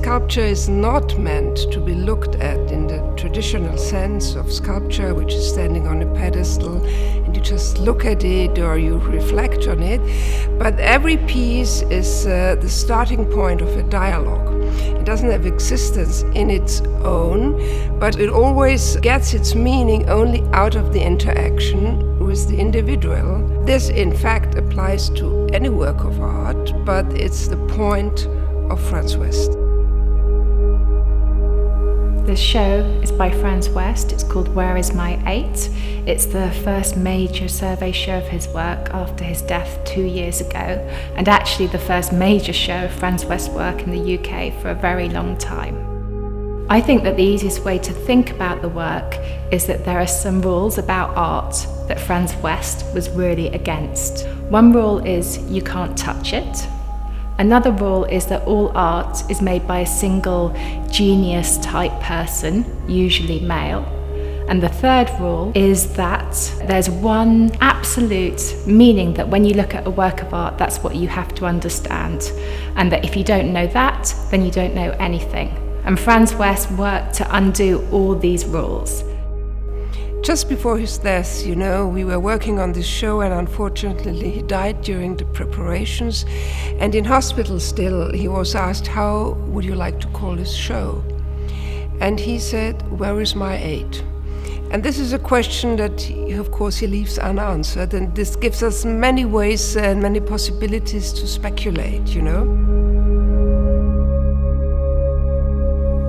sculpture is not meant to be looked at in the traditional sense of sculpture, which is standing on a pedestal and you just look at it or you reflect on it. But every piece is the starting point of a dialogue. It doesn't have existence in its own, but it always gets its meaning only out of the interaction with the individual. This, in fact, applies to any work of art, but it's the point of Franz West. This show is by Franz West. It's called Where Is My 8? It's the first major survey show of his work after his death 2 years ago, and actually the first major show of Franz West's work in the UK for a very long time. I think that the easiest way to think about the work is that there are some rules about art that Franz West was really against. One rule is you can't touch it. Another rule is that all art is made by a single genius type person, usually male. And the third rule is that there's one absolute meaning that when you look at a work of art, that's what you have to understand. And that if you don't know that, then you don't know anything. And Franz West worked to undo all these rules. Just before his death, we were working on this show, and unfortunately he died during the preparations. And in hospital still, he was asked, how would you like to call this show? And he said, where is my 8? And this is a question that, of course, he leaves unanswered. And this gives us many ways and many possibilities to speculate,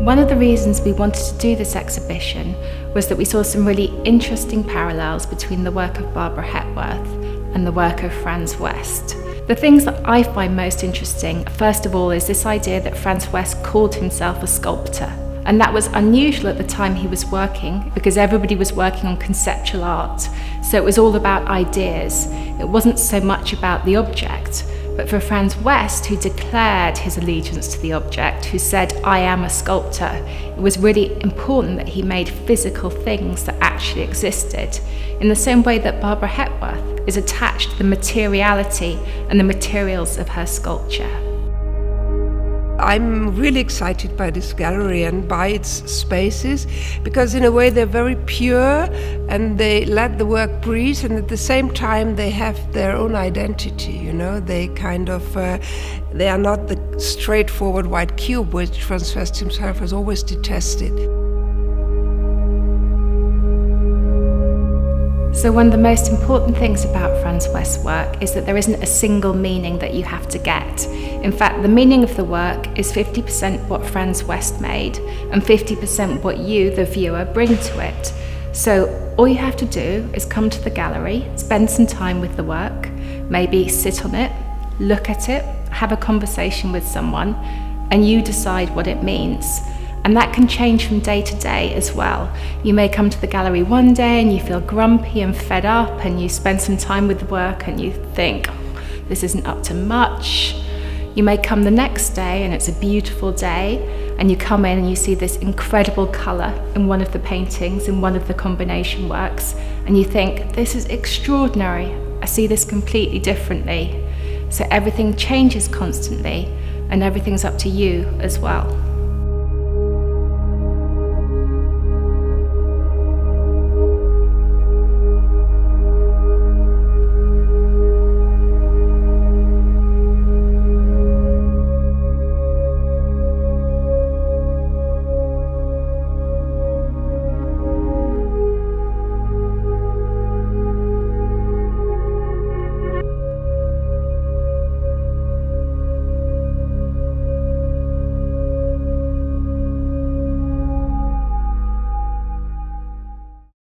One of the reasons we wanted to do this exhibition was that we saw some really interesting parallels between the work of Barbara Hepworth and the work of Franz West. The things that I find most interesting, first of all, is this idea that Franz West called himself a sculptor. And that was unusual at the time he was working, because everybody was working on conceptual art. So it was all about ideas. It wasn't so much about the object. But for Franz West, who declared his allegiance to the object, who said, I am a sculptor, it was really important that he made physical things that actually existed, in the same way that Barbara Hepworth is attached to the materiality and the materials of her sculpture. I'm really excited by this gallery and by its spaces, because in a way they're very pure and they let the work breathe, and at the same time they have their own identity, They they are not the straightforward white cube which Franz West himself has always detested. So one of the most important things about Franz West's work is that there isn't a single meaning that you have to get. In fact, the meaning of the work is 50% what Franz West made and 50% what you, the viewer, bring to it. So all you have to do is come to the gallery, spend some time with the work, maybe sit on it, look at it, have a conversation with someone, and you decide what it means. And that can change from day to day as well. You may come to the gallery one day and you feel grumpy and fed up, and you spend some time with the work and you think, this isn't up to much. You may come the next day and it's a beautiful day, and you come in and you see this incredible colour in one of the paintings, in one of the combination works, and you think, this is extraordinary. I see this completely differently. So everything changes constantly, and everything's up to you as well.